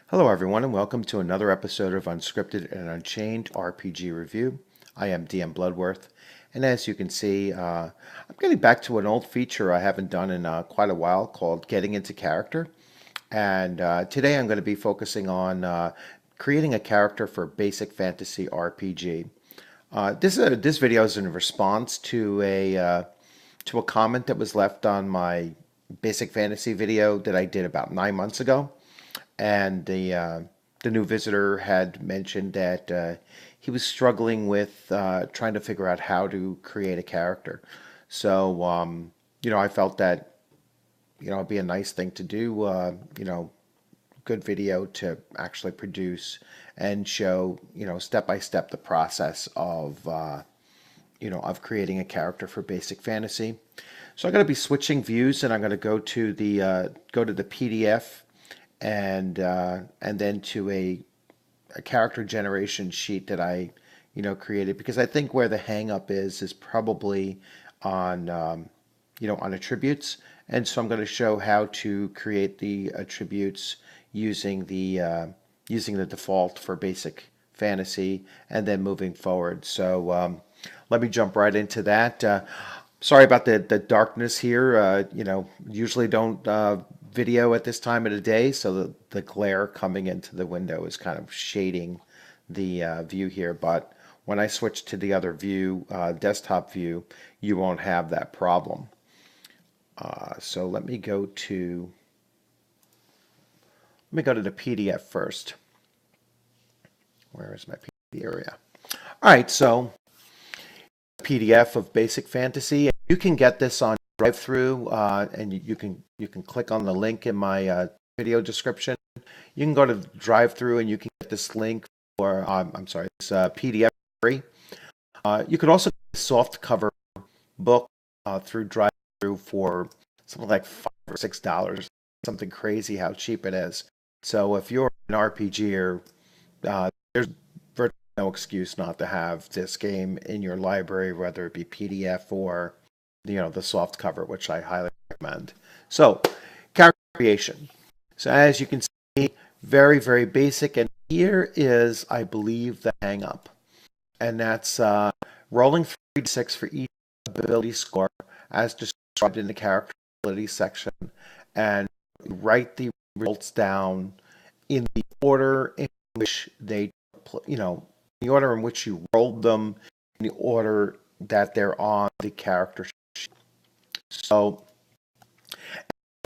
Hello, everyone, and welcome to another episode of Unscripted and Unchained RPG Review. I am DM Bloodworth, and as you can see, I'm getting back to an old feature I haven't done in quite a while called Getting into Character. And today I'm going to be focusing on creating a character for basic fantasy RPG. This video is in response to a comment that was left on my basic fantasy video that I did about 9 months ago, and the new visitor had mentioned that he was struggling with trying to figure out how to create a character. So I felt that it'd be a nice thing to do. Good video to actually produce and show step by step the process of creating a character for basic fantasy. So I'm going to be switching views, and I'm going to go to the PDF and then to a character generation sheet that I created, because I think where the hang up is probably on on attributes. And so I'm going to show how to create the attributes using the default for basic fantasy and then moving forward. So let me jump right into that. Sorry about the darkness here. Usually don't video at this time of the day, so the glare coming into the window is kind of shading the view here. But when I switch to the other view, desktop view, you won't have that problem. So let me go to the PDF first. Where is my PDF area? All right, so PDF of Basic Fantasy. You can get this on drive-through, and you can click on the link in my video description. You can go to drive-through and you can get this link for I'm sorry, this PDF free. You could also get a soft cover book through drive-through for something like $5 or $6, something crazy how cheap it is. So if you're an RPGer, there's virtually no excuse not to have this game in your library, whether it be PDF or the soft cover, which I highly recommend. So, character creation. So as you can see, very, very basic. And here is, I believe, the hang up. And that's rolling 3d6 for each ability score as described in the character ability section, and write the results down in the order in which the order in which you rolled them, in the order that they're on the character sheet. So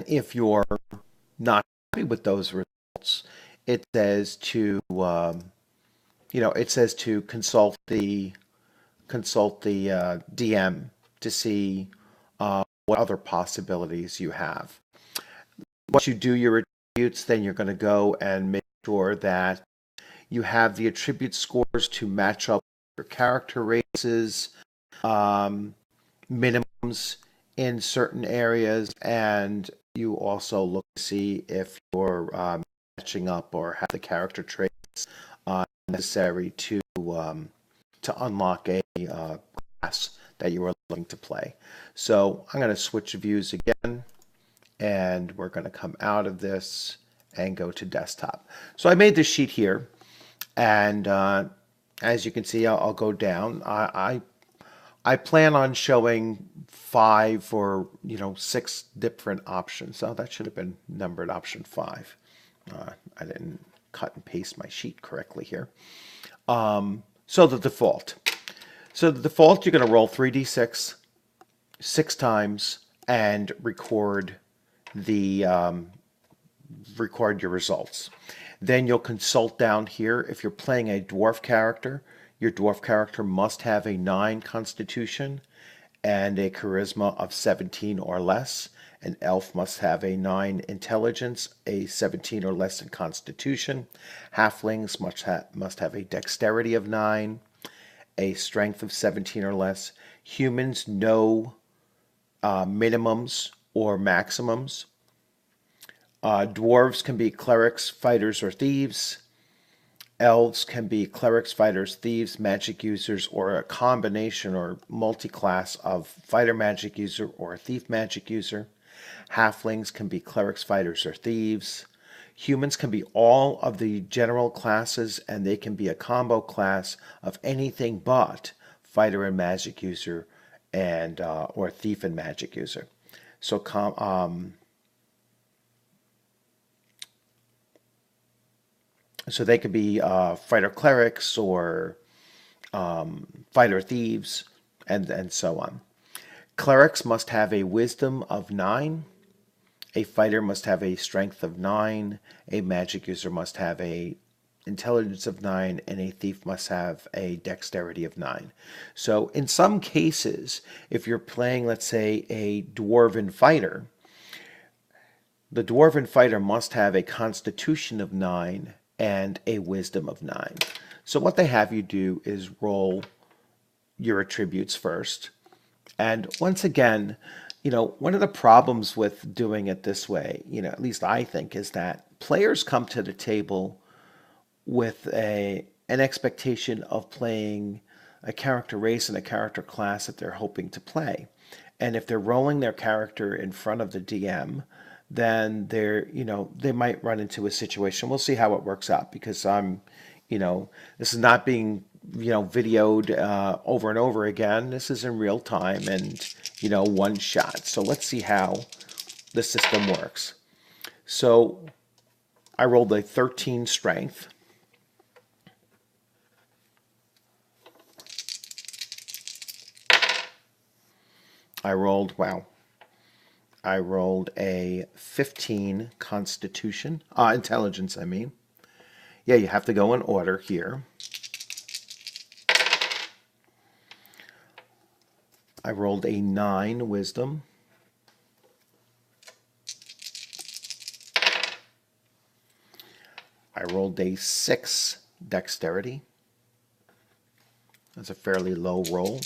if you're not happy with those results, it says to consult the DM to see what other possibilities you have. Once you do your attributes, then you're going to go and make sure that you have the attribute scores to match up with your character races, minimums in certain areas, and you also look to see if you're matching up or have the character traits necessary to unlock a class that you are looking to play. So I'm going to switch views again, and we're going to come out of this and go to desktop. So I made this sheet here, and as you can see, I'll go down. I plan on showing 5 or 6 different options. So that should have been numbered option 5. I didn't cut and paste my sheet correctly here. So the default. So the default, you're going to roll 3d6 6 times and record your results. Then you'll consult down here. If you're playing a dwarf character, your dwarf character must have a 9 constitution and a charisma of 17 or less. An elf must have a 9 intelligence, a 17 or less in constitution. Halflings must have a dexterity of 9, a strength of 17 or less. Humans, no minimums or maximums. Dwarves can be clerics, fighters, or thieves. Elves can be clerics, fighters, thieves, magic users, or a combination or multi-class of fighter magic user or thief magic user. Halflings can be clerics, fighters, or thieves. Humans can be all of the general classes, and they can be a combo class of anything but fighter and magic user, and or thief and magic user. So so they could be fighter clerics or fighter thieves, and so on. Clerics must have a wisdom of 9. A fighter must have a strength of 9. A magic user must have a intelligence of 9, and a thief must have a dexterity of 9. So in some cases, if you're playing, let's say, a dwarven fighter, the dwarven fighter must have a constitution of 9 and a wisdom of 9. So what they have you do is roll your attributes first. And once again, one of the problems with doing it this way, at least I think, is that players come to the table with an expectation of playing a character race and a character class that they're hoping to play. And if they're rolling their character in front of the DM, then they might run into a situation. We'll see how it works out, because this is not being videoed over and over again. This is in real time and one shot. So let's see how the system works. So I rolled a 13 strength. I rolled a 15 constitution, intelligence, I mean. Yeah, you have to go in order here. I rolled a 9 wisdom. I rolled a 6 dexterity. That's a fairly low roll.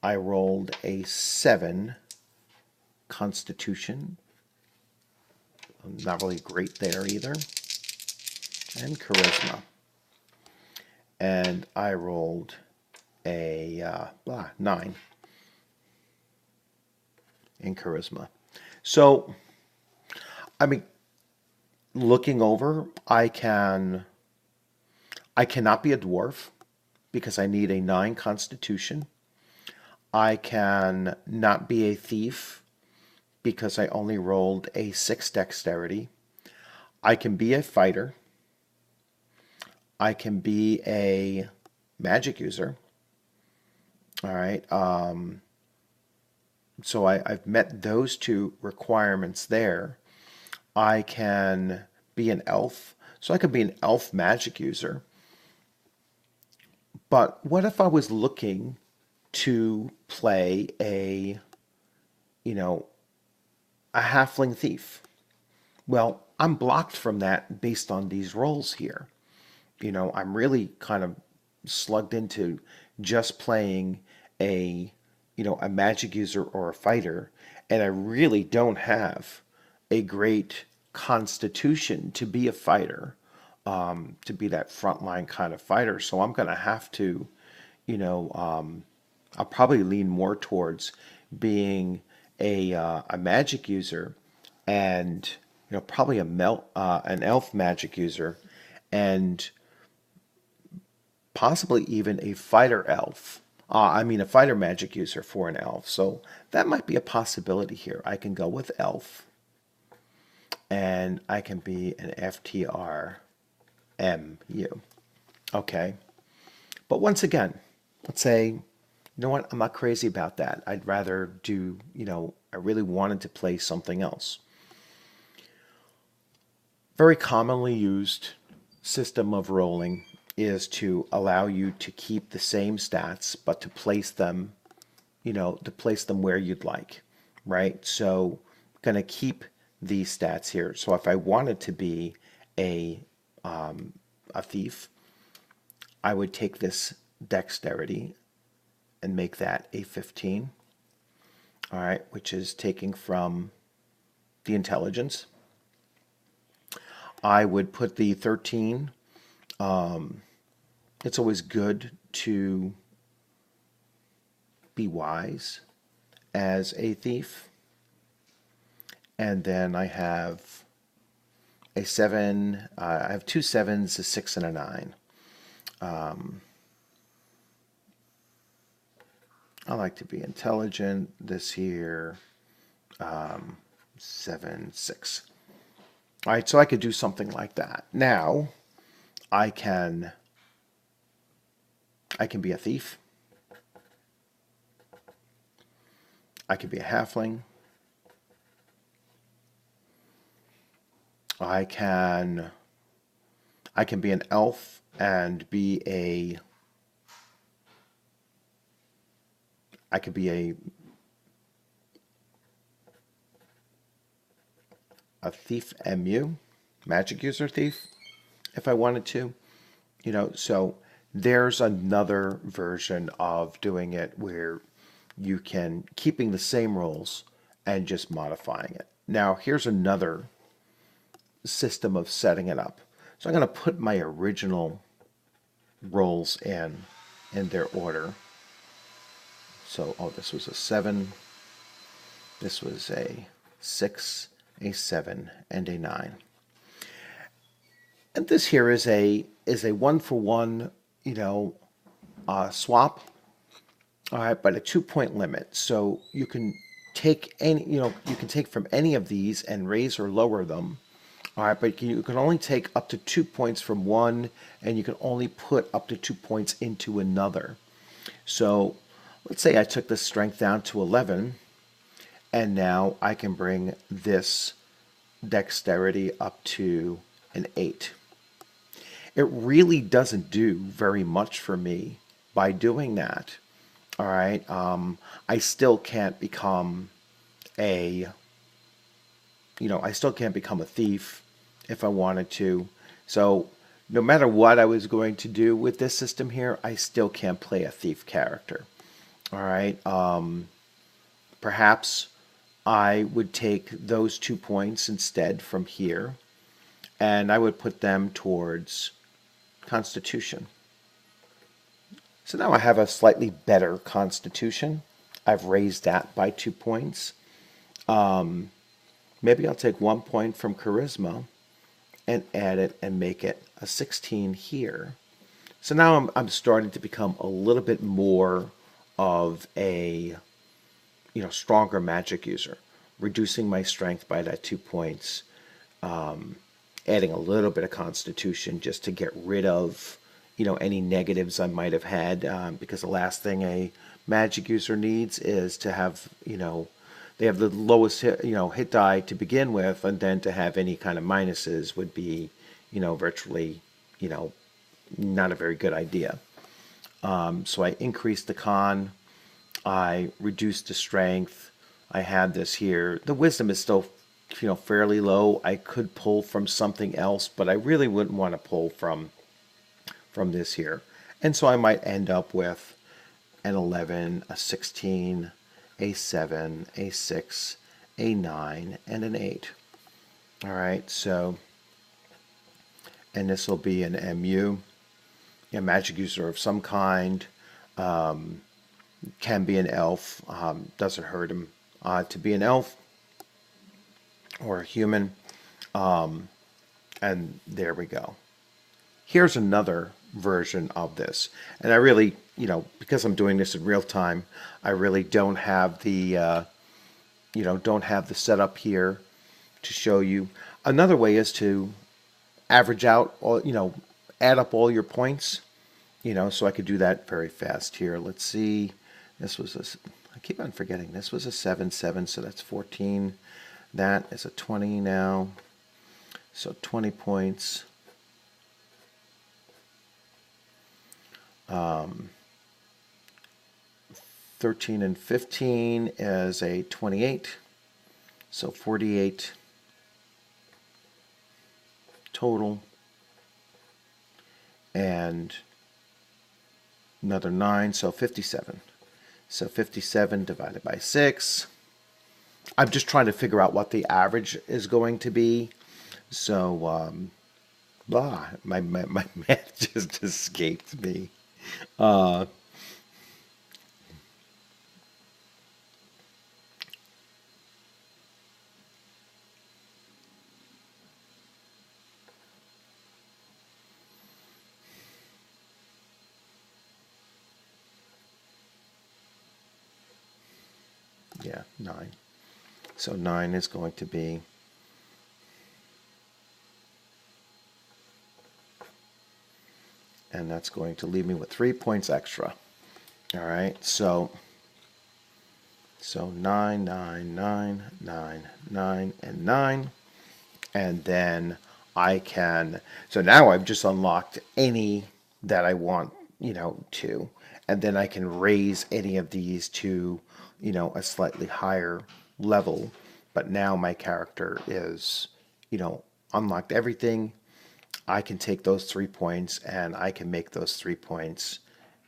I rolled a 7 constitution. Not really great there either. And charisma. And I rolled a 9 in charisma. So, I mean, looking over, I cannot be a dwarf because I need a 9 constitution. I can not be a thief because I only rolled a 6 dexterity. I can be a fighter. I can be a magic user. All right. So I've met those 2 requirements there. I can be an elf. So I could be an elf magic user. But what if I was looking to play a halfling thief? Well, I'm blocked from that based on these rolls here. I'm really kind of slugged into just playing a magic user or a fighter, and I really don't have a great constitution to be a fighter, to be that frontline kind of fighter. So I'm going to have to, I'll probably lean more towards being a magic user, and probably an elf magic user, and possibly even a fighter elf. A fighter magic user for an elf. So that might be a possibility here. I can go with elf, and I can be an FTR MU. Okay. But once again, let's say, you know what, I'm not crazy about that. I'd rather do, I really wanted to play something else. Very commonly used system of rolling is to allow you to keep the same stats, but to place them, where you'd like, right? So I'm going to keep these stats here. So if I wanted to be a thief, I would take this dexterity and make that a 15, all right, which is taking from the intelligence. I would put the 13. It's always good to be wise as a thief. And then I have a 7. I have 2 7s, a 6, and a 9. I like to be intelligent. This here, 7 6. All right, so I could do something like that. Now I can be a thief. I could be a halfling. I can be an elf and be a I could be a thief MU, magic user thief, if I wanted to. So there's another version of doing it where you can keeping the same rules and just modifying it. Now here's another system of setting it up. So I'm going to put my original rolls in their order. So, this was a 7, this was a 6, a 7, and a 9. And this here is a 1-for-1, swap. All right, but a 2-point limit. So you can take from any of these and raise or lower them. All right, but you can only take up to 2 points from one, and you can only put up to 2 points into another. So let's say I took the strength down to 11, and now I can bring this dexterity up to an 8. It really doesn't do very much for me by doing that. All right, I still can't become a thief if I wanted to. So no matter what I was going to do with this system here, I still can't play a thief character. All right, perhaps I would take those 2 points instead from here, and I would put them towards Constitution. So now I have a slightly better Constitution. I've raised that by 2 points. Maybe I'll take 1 point from Charisma and add it and make it a 16 here. So now I'm starting to become a little bit more of a stronger magic user, reducing my strength by that 2 points, adding a little bit of Constitution just to get rid of any negatives I might have had, because the last thing a magic user needs is to have they have the lowest hit die to begin with, and then to have any kind of minuses would be virtually not a very good idea. So I increased the con, I reduced the strength. I had this here. The wisdom is still fairly low. I could pull from something else, but I really wouldn't want to pull from this here. And so I might end up with an 11, a 16, a 7, a 6, a 9, and an 8. All right, so, and this will be an MU, a magic user of some kind. Can be an elf. Doesn't hurt him to be an elf or a human. And there we go. Here's another version of this. And I really, because I'm doing this in real time, I really don't have the, setup here to show you. Another way is to average out all, add up all your points, so I could do that very fast here. Let's see. This was I keep on forgetting. This was a 7, 7, so that's 14. That is a 20 now. So 20 points. 13 and 15 is a 28. So 48 total. And another 9, so 57. So 57 divided by 6. I'm just trying to figure out what the average is going to be. So, my math just escaped me. Yeah, 9. So 9 is going to be, and that's going to leave me with 3 points extra. All right, so 9, 9, 9, 9, 9, and 9. And then I can, so now I've just unlocked any that I want, to, and then I can raise any of these to, a slightly higher level. But now my character is, unlocked everything. I can take those 3 points and I can make those 3 points,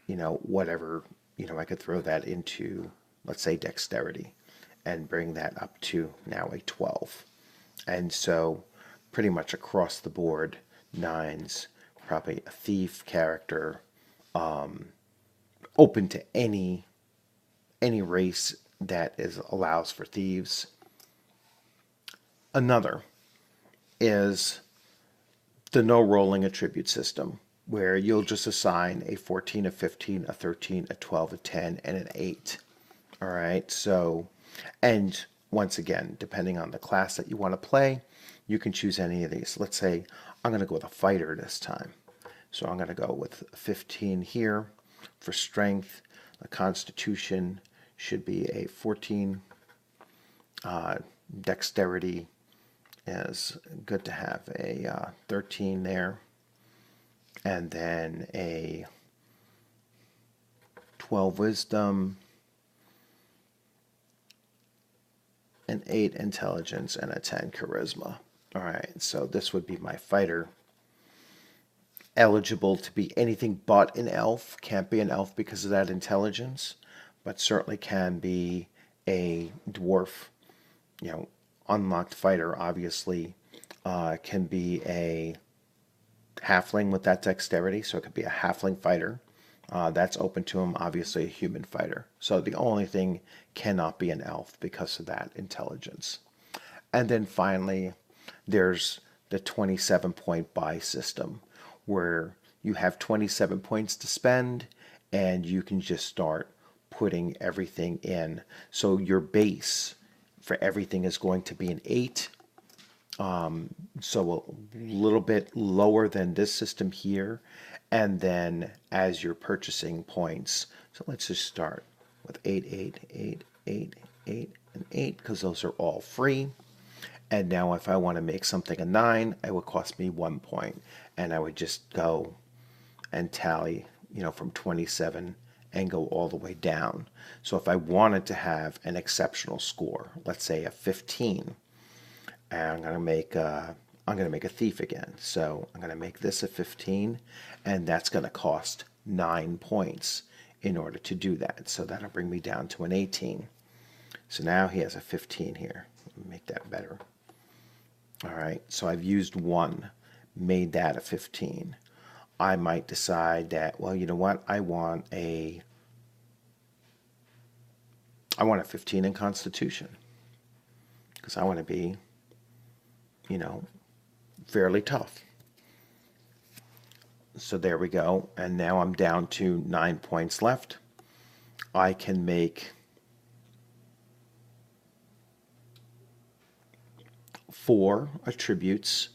whatever, I could throw that into, let's say, dexterity and bring that up to now a 12. And so pretty much across the board, 9's probably a thief character, open to any race that allows for thieves. Another is the no rolling attribute system, where you'll just assign a 14, a 15, a 13, a 12, a 10, and an 8. All right, so, and once again, depending on the class that you want to play, you can choose any of these. Let's say I'm going to go with a fighter this time. So I'm going to go with 15 here for strength. The constitution should be a 14. Dexterity is good to have a 13 there. And then a 12 wisdom, an 8 intelligence, and a 10 charisma. All right, so this would be my fighter. Eligible to be anything but an elf. Can't be an elf because of that intelligence, but certainly can be a dwarf. Unlocked fighter, obviously, can be a halfling with that dexterity, so it could be a halfling fighter. That's open to him, obviously a human fighter. So the only thing cannot be an elf because of that intelligence. And then finally, there's the 27-point buy system, where you have 27 points to spend and you can just start putting everything in. So your base for everything is going to be an 8. So a little bit lower than this system here. And then as you're purchasing points, so let's just start with 8, 8, 8, 8, 8, and 8, because those are all free. And now if I want to make something a 9, it would cost me 1 point. And I would just go and tally, from 27 and go all the way down. So if I wanted to have an exceptional score, let's say a 15, and I'm going to make a thief again. So I'm going to make this a 15, and that's going to cost 9 points in order to do that. So that'll bring me down to an 18. So now he has a 15 here. Let me make that better. All right, so I've used 1, made that a 15. I might decide that, well, you know what? I want a 15 in Constitution, because I want to be, fairly tough. So there we go. And now I'm down to 9 points left. I can make 4 attributes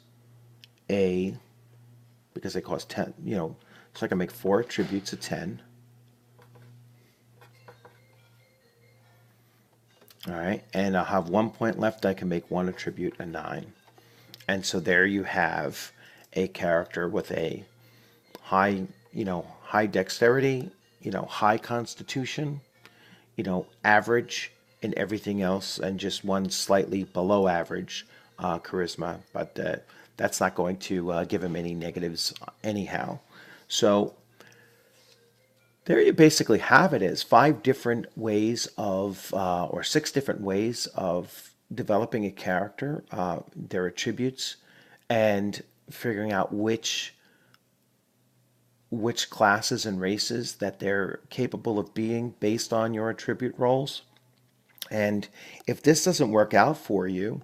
because they cost 10, so I can make 4 attributes of 10. All right, and I'll have 1 point left. I can make 1 attribute a 9. And so there you have a character with a high, high dexterity, high constitution, average in everything else, and just 1 slightly below average charisma. But that's not going to give him any negatives anyhow. So there you basically have it, is 5 different ways of, or 6 different ways of developing a character, their attributes, and figuring out which classes and races that they're capable of being based on your attribute roles. And if this doesn't work out for you,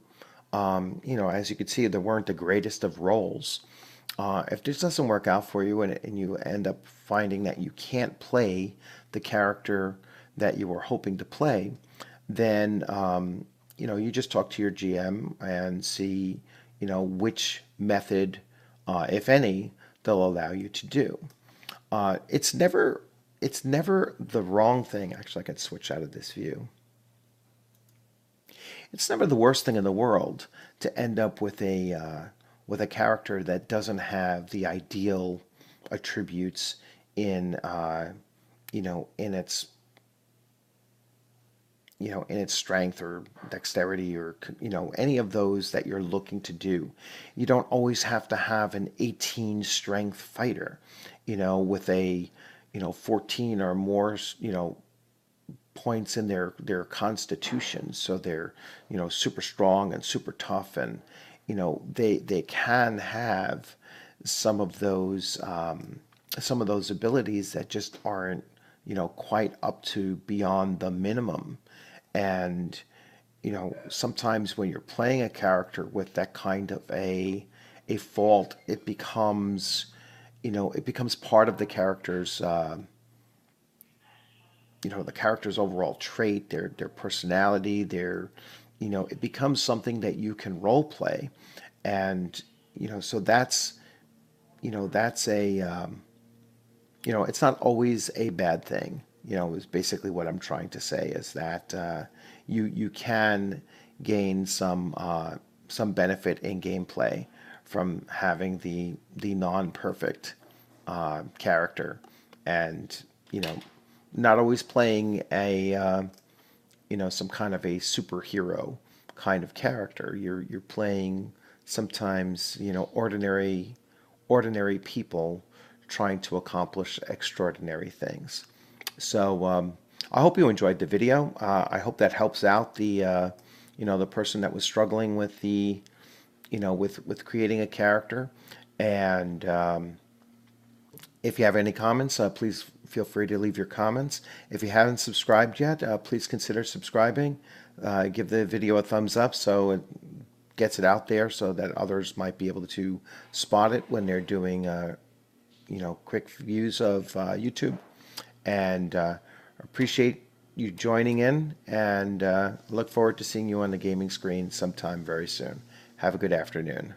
as you can see, there weren't the greatest of roles. If this doesn't work out for you and you end up finding that you can't play the character that you were hoping to play, then you just talk to your GM and see which method, if any, they'll allow you to do. It's never the wrong thing. Actually, I could switch out of this view. It's never the worst thing in the world to end up with a character that doesn't have the ideal attributes in in its in its strength or dexterity or any of those that you're looking to do. You don't always have to have an 18 strength fighter, with a 14 or more points in their constitution, so they're super strong and super tough, and they can have some of those abilities that just aren't quite up to beyond the minimum. And sometimes when you're playing a character with that kind of a fault, it becomes part of the character's overall trait, their personality, it becomes something that you can role play. And so that's it's not always a bad thing. Is basically what I'm trying to say, is that you can gain some benefit in gameplay from having the non-perfect character, and not always playing some kind of a superhero kind of character. You're playing sometimes ordinary people trying to accomplish extraordinary things. So I hope you enjoyed the video. I hope that helps out the person that was struggling with with creating a character. And if you have any comments, please feel free to leave your comments. If you haven't subscribed yet, please consider subscribing. Give the video a thumbs up so it gets it out there, so that others might be able to spot it when they're doing quick views of YouTube. And appreciate you joining in, and look forward to seeing you on the gaming screen sometime very soon. Have a good afternoon.